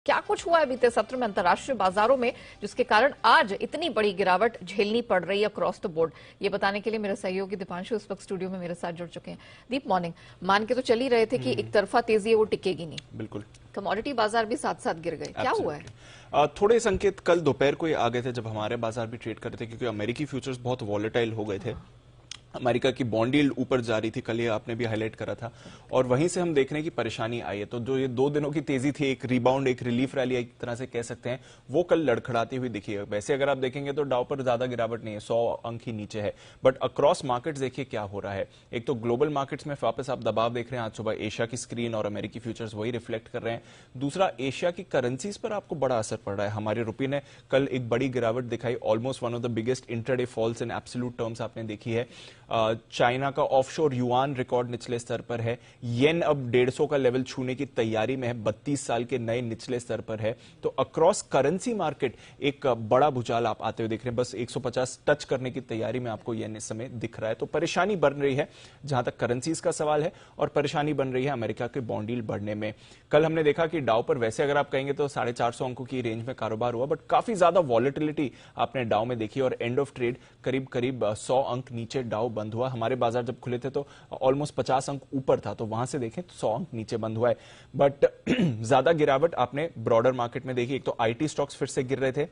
क्या कुछ हुआ है बीते सत्र में अंतर्राष्ट्रीय बाजारों में जिसके कारण आज इतनी बड़ी गिरावट झेलनी पड़ रही है अक्रॉस द बोर्ड। ये बताने के लिए मेरे सहयोगी दीपांशु इस वक्त स्टूडियो में मेरे साथ जुड़ चुके हैं। दीप, मॉर्निंग। मान के तो चल ही रहे थे कि एक तरफा तेजी है वो टिकेगी नहीं, बिल्कुल। कमोडिटी बाजार भी साथ साथ गिर गए, क्या हुआ है? थोड़े संकेत कल दोपहर को ही आ गए थे जब हमारे बाजार भी ट्रेड कर रहे थे, क्योंकि अमेरिकी फ्यूचर्स बहुत वॉलेटाइल हो गए थे। अमेरिका की बॉन्ड यील्ड ऊपर जा रही थी, कल ये आपने भी हाईलाइट करा था, और वहीं से हम देख रहे हैं कि परेशानी आई है। तो जो ये 2 दिनों की तेजी थी, एक रिबाउंड, एक रिलीफ रैली एक तरह से कह सकते हैं, वो कल लड़खड़ाती हुई दिखी है। वैसे अगर आप देखेंगे तो डाउ पर ज्यादा गिरावट नहीं है, 100 अंक ही नीचे है, बट अक्रॉस मार्केट्स देखिए क्या हो रहा है। एक तो ग्लोबल मार्केट्स में वापस आप दबाव देख रहे हैं, आज सुबह एशिया की स्क्रीन और अमेरिकी फ्यूचर्स वही रिफ्लेक्ट कर रहे हैं। दूसरा, एशिया की करेंसीज पर आपको बड़ा असर पड़ रहा है। हमारे रुपये ने कल एक बड़ी गिरावट दिखाई, almost one of the biggest intraday falls in absolute terms आपने देखी है। चाइना का ऑफशोर युआन रिकॉर्ड निचले स्तर पर है। येन अब 150 का लेवल छूने की तैयारी में है, 32 साल के नए निचले स्तर पर है। तो अक्रॉस करेंसी मार्केट एक बड़ा भूचाल आप आते हुए देख रहे हैं। बस 150 टच करने की तैयारी में आपको येन इस समय दिख रहा है। तो परेशानी बन रही है जहां तक करेंसीज का सवाल है, और परेशानी बन रही है अमेरिका के बॉन्ड यील्ड बढ़ने में। कल हमने देखा कि डाउ पर वैसे अगर आप कहेंगे तो 450 अंकों की रेंज में कारोबार हुआ, बट काफी ज्यादा वॉलेटिलिटी आपने डाउ में देखी, और एंड ऑफ ट्रेड करीब 100 अंक नीचे डाउ बंद हुआ। हमारे बाजार जब खुले थे तो ऑलमोस्ट 50 अंक ऊपर था, तो वहां से देखें तो 100 अंक नीचे बंद हुआ है। बट ज्यादा गिरावट आपने ब्रॉडर मार्केट में देखी। एक तो आईटी स्टॉक्स फिर से गिर रहे थे,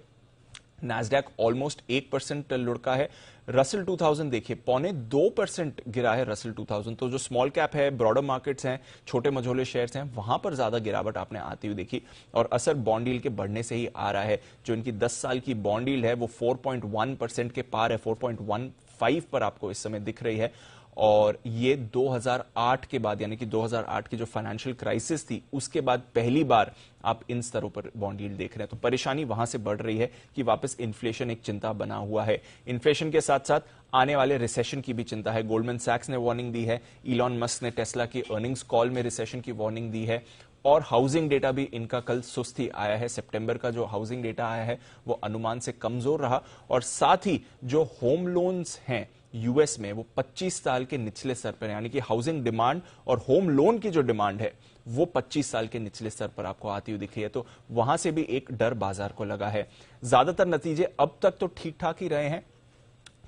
नैस्डैक ऑलमोस्ट 1% लुढ़का है। रसल 2000 देखिए 0.25% गिरा है रसल 2000। तो जो स्मॉल कैप है, ब्रॉडर मार्केट्स हैं, छोटे मझोले शेयर्स हैं, वहां पर ज्यादा गिरावट आपने आती हुई देखी, और असर बॉन्ड यील्ड के बढ़ने से ही आ रहा है। जो इनकी 10 साल की बॉन्ड यील्ड है वो 4.1% के पार है, 4.15 पर आपको इस समय दिख रही है। और ये 2008 के बाद, यानी कि 2008 की जो फाइनेंशियल क्राइसिस थी उसके बाद पहली बार आप इन स्तरों पर बॉन्ड यील्ड देख रहे हैं। तो परेशानी वहां से बढ़ रही है कि वापस इन्फ्लेशन एक चिंता बना हुआ है। इन्फ्लेशन के साथ साथ आने वाले रिसेशन की भी चिंता है। गोल्डमैन सैक्स ने वार्निंग दी है, इलॉन मस्क ने टेस्ला की अर्निंग्स कॉल में रिसेशन की वार्निंग दी है, और हाउसिंग डेटा भी इनका कल सुस्त ही आया है। सितंबर का जो हाउसिंग डेटा आया है वो अनुमान से कमजोर रहा, और साथ ही जो होम लोन्स हैं यूएस में वो 25 साल के निचले स्तर पर, यानी कि हाउसिंग डिमांड और होम लोन की जो डिमांड है वो 25 साल के निचले स्तर पर आपको आती हुई दिखी है। तो वहां से भी एक डर बाजार को लगा है। ज्यादातर नतीजे अब तक तो ठीक ठाक ही रहे हैं।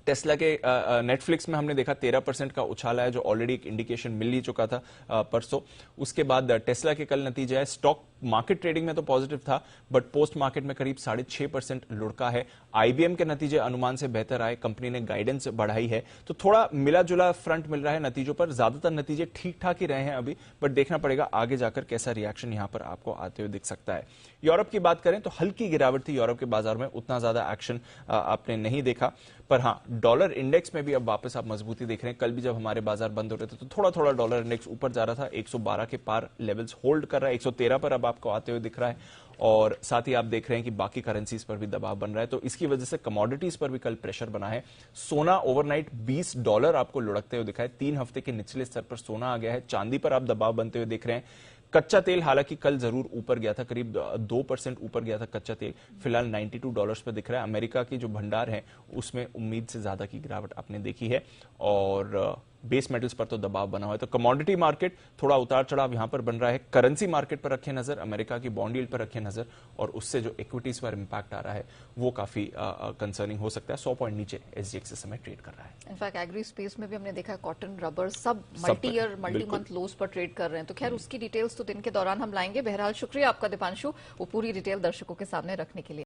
टेस्ला के नेटफ्लिक्स में हमने देखा 13% का उछाल है, जो ऑलरेडी एक इंडिकेशन मिल ही चुका था परसों। उसके बाद टेस्ला के कल नतीजे है, स्टॉक मार्केट ट्रेडिंग में तो पॉजिटिव था, बट पोस्ट मार्केट में करीब 6.5% लुढ़का है। आईबीएम के नतीजे अनुमान से बेहतर आए, कंपनी ने गाइडेंस बढ़ाई है, तो थोड़ा मिला जुला फ्रंट मिल रहा है नतीजों पर। ज्यादातर नतीजे ठीक ठाक ही रहे हैं अभी, बट देखना पड़ेगा आगे जाकर कैसा रिएक्शन यहां पर आपको आते हुए दिख सकता है। यूरोप की बात करें तो हल्की गिरावट थी यूरोप के बाजार में, उतना ज्यादा एक्शन आपने नहीं देखा, पर हाँ डॉलर इंडेक्स में भी अब वापस आप मजबूती देख रहे हैं। कल भी जब हमारे बाजार बंद हो रहे थे तो थोड़ा थोड़ा डॉलर इंडेक्स ऊपर जा रहा था, 112 के पार लेवल्स होल्ड कर रहा है, 113 पर अब आपको आते हुए दिख रहा है, और साथ ही आप देख रहे हैं कि बाकी करेंसीज पर भी दबाव बन रहा है। तो इसकी वजह से कमोडिटीज पर भी कल प्रेशर बना है। सोना ओवरनाइट $20 आपको लुढ़कते हुए दिखा है, 3 हफ्ते के निचले स्तर पर सोना आ गया है। चांदी पर आप दबाव बनते हुए देख रहे हैं। कच्चा तेल हालांकि कल जरूर ऊपर गया था, करीब 2% ऊपर गया था कच्चा तेल, फिलहाल $92 पर दिख रहा है। अमेरिका की जो भंडार है उसमें उम्मीद से ज्यादा की गिरावट आपने देखी है, और बेस मेटल्स पर तो दबाव बना हुआ है। तो कमोडिटी मार्केट थोड़ा उतार चढ़ाव यहां पर बन रहा है। करेंसी मार्केट पर रखें नजर, अमेरिका की बॉन्ड यील्ड पर रखें नजर, और उससे जो इक्विटीज पर इंपैक्ट आ रहा है वो काफी कंसर्निंग हो सकता है। 100 पॉइंट नीचे एसजीएक्स इस समय ट्रेड कर रहा है। इनफैक्ट एग्री स्पेस में भी हमने देखा कॉटन, रबर सब मल्टी ईयर मल्टी मंथ लोज पर ट्रेड कर रहे हैं। तो खैर उसकी डिटेल्स तो दिन के दौरान हम लाएंगे। बहरहाल शुक्रिया आपका दीपांशु, वो पूरी डिटेल दर्शकों के सामने रखने के लिए।